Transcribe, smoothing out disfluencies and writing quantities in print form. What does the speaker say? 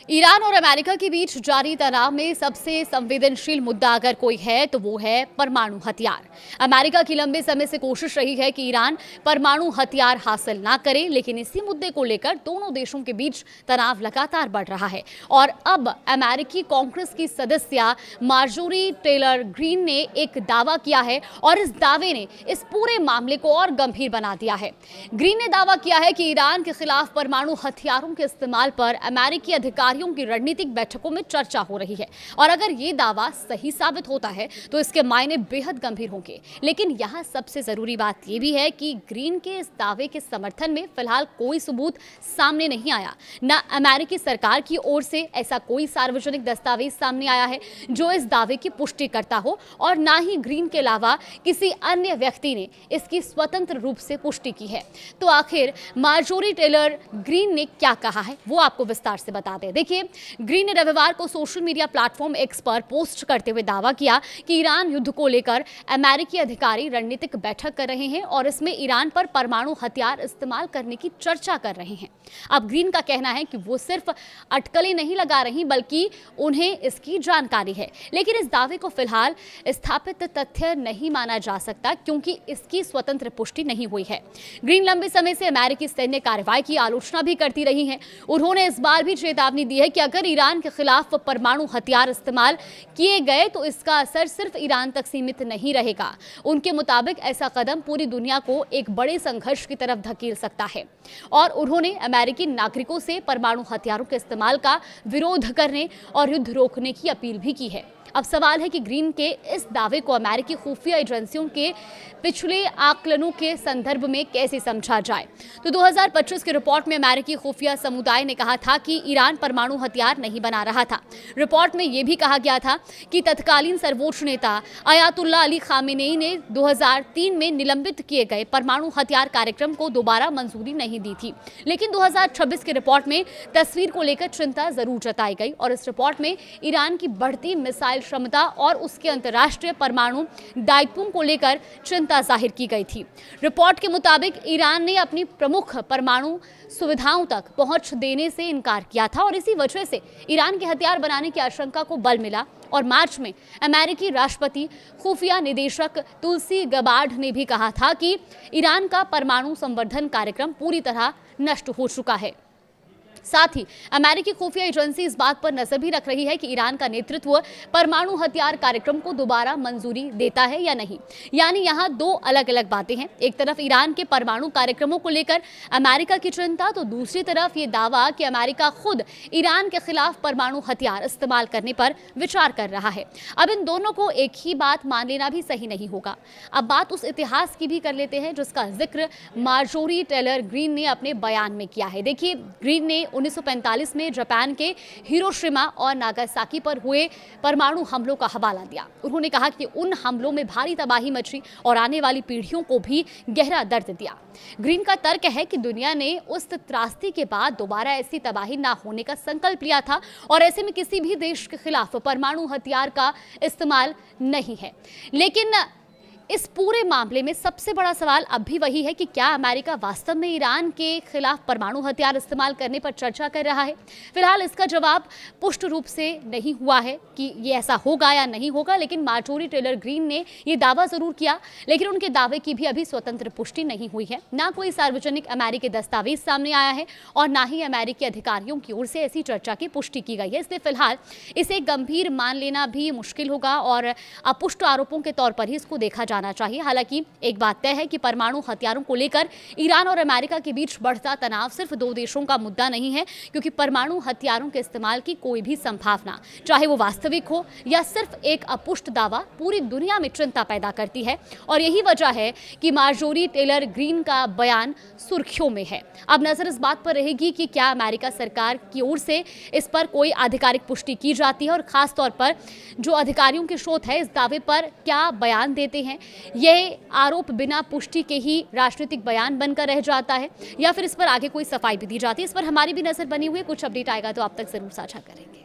Iran और America के बीच जारी तनाव में सबसे संवेदनशील मुद्दा अगर कोई है तो वो है परमाणु हथियार। अमेरिका की लंबे समय से कोशिश रही है कि ईरान परमाणु हथियार हासिल ना करे, लेकिन इसी मुद्दे को लेकर दोनों देशों के बीच तनाव लगातार बढ़ रहा है। और अब अमेरिकी कांग्रेस की सदस्य मार्जोरी टेलर ग्रीन ने एक दावा किया है और इस दावे ने इस पूरे मामले को और गंभीर बना दिया है। ग्रीन ने दावा किया है कि ईरान के खिलाफ परमाणु हथियारों के इस्तेमाल पर अमेरिकी अधिकारियों की रणनीतिक बैठकों में चर्चा हो रही है और अगर ये दावा सही साबित होता है तो इसके मायने बेहद गंभीर होंगे। लेकिन यहाँ सबसे जरूरी बात यह भी है कि ग्रीन के इस दावे के समर्थन में फिलहाल कोई सबूत सामने नहीं आया। न अमेरिकी सरकार की ओर से ऐसा कोई सार्वजनिक दस्तावेज सामने आया है जो इस दावे की पुष्टि करता हो और ना ही ग्रीन के अलावा किसी अन्य व्यक्ति ने इसकी स्वतंत्र रूप से पुष्टि की है। तो आखिर मार्जोरी टेलर ग्रीन ने क्या कहा है वो आपको विस्तार से बता दें। देखिए, ग्रीन ने रविवार को सोशल मीडिया प्लेटफॉर्म एक्स पर पोस्ट करते हुए दावा किया कि ईरान युद्ध को लेकर अमेरिकी अधिकारी रणनीतिक बैठक कर रहे हैं और इसमें ईरान पर परमाणु हथियार इस्तेमाल करने की चर्चा कर रहे हैं। अब ग्रीन का कहना है कि वो सिर्फ अटकलें नहीं लगा रही बल्कि उन्हें इसकी जानकारी है, लेकिन इस दावे को फिलहाल स्थापित तथ्य नहीं माना जा सकता क्योंकि इसकी स्वतंत्र पुष्टि नहीं हुई है। ग्रीन लंबे समय से अमेरिकी सैन्य कार्रवाई की आलोचना भी करती रही हैं। उन्होंने इस बार भी चेतावनी दी है कि अगर ईरान के खिलाफ परमाणु हथियार इस्तेमाल किए गए तो इसका असर सिर्फ ईरान तक सीमित नहीं रहेगा। उनके मुताबिक ऐसा कदम पूरी दुनिया को एक बड़े संघर्ष की तरफ धकेल सकता है और उन्होंने अमेरिकी नागरिकों से परमाणु हथियारों के इस्तेमाल का विरोध करने और युद्ध रोकने की अपील भी की है। अब सवाल है कि ग्रीन के इस दावे को अमेरिकी खुफिया एजेंसियों के पिछले आकलनों के संदर्भ में कैसे समझा जाए। तो 2025 की रिपोर्ट में अमेरिकी खुफिया समुदाय ने कहा था कि ईरान परमाणु हथियार नहीं बना रहा था। रिपोर्ट में यह भी कहा गया था कि तत्कालीन सर्वोच्च नेता अयातुल्ला अली खामेनेई ने 2003 में निलंबित किए गए परमाणु हथियार कार्यक्रम को दोबारा मंजूरी नहीं दी थी। लेकिन 2026 की रिपोर्ट में तस्वीर को लेकर चिंता जरूर जताई गई और इस रिपोर्ट में ईरान की बढ़ती मिसाइल क्षमता और उसके अंतर्राष्ट्रीय परमाणु दायित्वों को लेकर चिंता जाहिर की गई थी। रिपोर्ट के मुताबिक ईरान ने अपनी प्रमुख परमाणु सुविधाओं तक पहुंच देने से इनकार किया था और इसी वजह से ईरान के हथियार बनाने की आशंका को बल मिला और मार्च में अमेरिकी राष्ट्रपति खुफिया निदेशक तुलसी गबार्ड ने भी कहा था कि ईरान का परमाणु संवर्धन कार्यक्रम पूरी तरह नष्ट हो चुका है। साथ ही अमेरिकी खुफिया एजेंसी इस बात पर नजर भी रख रही है कि ईरान का नेतृत्व परमाणु हथियार कार्यक्रम को दोबारा मंजूरी देता है या नहीं। यानी यहाँ दो अलग अलग बातें हैं। एक तरफ ईरान के परमाणु कार्यक्रमों को लेकर अमेरिका की चिंता, तो दूसरी तरफ ये दावा कि अमेरिका खुद ईरान के खिलाफ परमाणु हथियार इस्तेमाल करने पर विचार कर रहा है। अब इन दोनों को एक ही बात मान लेना भी सही नहीं होगा। अब बात उस इतिहास की भी कर लेते हैं जिसका जिक्र मार्जोरी टेलर ग्रीन ने अपने बयान में किया है। देखिए, ग्रीन ने 1945 में जापान के हिरोशिमा और नागासाकी पर हुए परमाणु हमलों का हवाला दिया। उन्होंने कहा कि उन हमलों में भारी तबाही मची और आने वाली पीढ़ियों को भी गहरा दर्द दिया। ग्रीन का तर्क है कि दुनिया ने उस त्रासदी के बाद दोबारा ऐसी तबाही ना होने का संकल्प लिया था और ऐसे में किसी भी देश के खिलाफ परमाणु हथियार का इस्तेमाल नहीं है। लेकिन इस पूरे मामले में सबसे बड़ा सवाल अब भी वही है कि क्या अमेरिका वास्तव में ईरान के खिलाफ परमाणु हथियार इस्तेमाल करने पर चर्चा कर रहा है। फिलहाल इसका जवाब पुष्ट रूप से नहीं हुआ है कि ये ऐसा होगा या नहीं होगा, लेकिन मार्जोरी टेलर ग्रीन ने ये दावा जरूर किया, लेकिन उनके दावे की भी अभी स्वतंत्र पुष्टि नहीं हुई है। ना कोई सार्वजनिक अमेरिकी दस्तावेज सामने आया है और ना ही अमेरिकी अधिकारियों की ओर से ऐसी चर्चा की पुष्टि की गई है। इसलिए फिलहाल इसे गंभीर मान लेना भी मुश्किल होगा और अपुष्ट आरोपों के तौर पर ही इसको देखा जाना चाहिए। हालांकि एक बात तय है कि परमाणु हथियारों को लेकर ईरान और अमेरिका के बीच बढ़ता तनाव सिर्फ दो देशों का मुद्दा नहीं है, क्योंकि परमाणु हथियारों के इस्तेमाल की कोई भी संभावना, चाहे वो वास्तविक हो या सिर्फ एक अपुष्ट दावा, पूरी दुनिया में चिंता पैदा करती है और यही वजह है कि मार्जोरी टेलर ग्रीन का बयान सुर्खियों में है। अब नजर इस बात पर रहेगी कि क्या अमेरिका सरकार की ओर से इस पर कोई आधिकारिक पुष्टि की जाती है और खास तौर पर जो अधिकारियों के स्रोत है इस दावे पर क्या बयान देते हैं। यह आरोप बिना पुष्टि के ही राजनीतिक बयान बनकर रह जाता है या फिर इस पर आगे कोई सफाई भी दी जाती है। इस पर हमारी भी नजर बनी हुई है। कुछ अपडेट आएगा तो आप तक जरूर साझा करेंगे।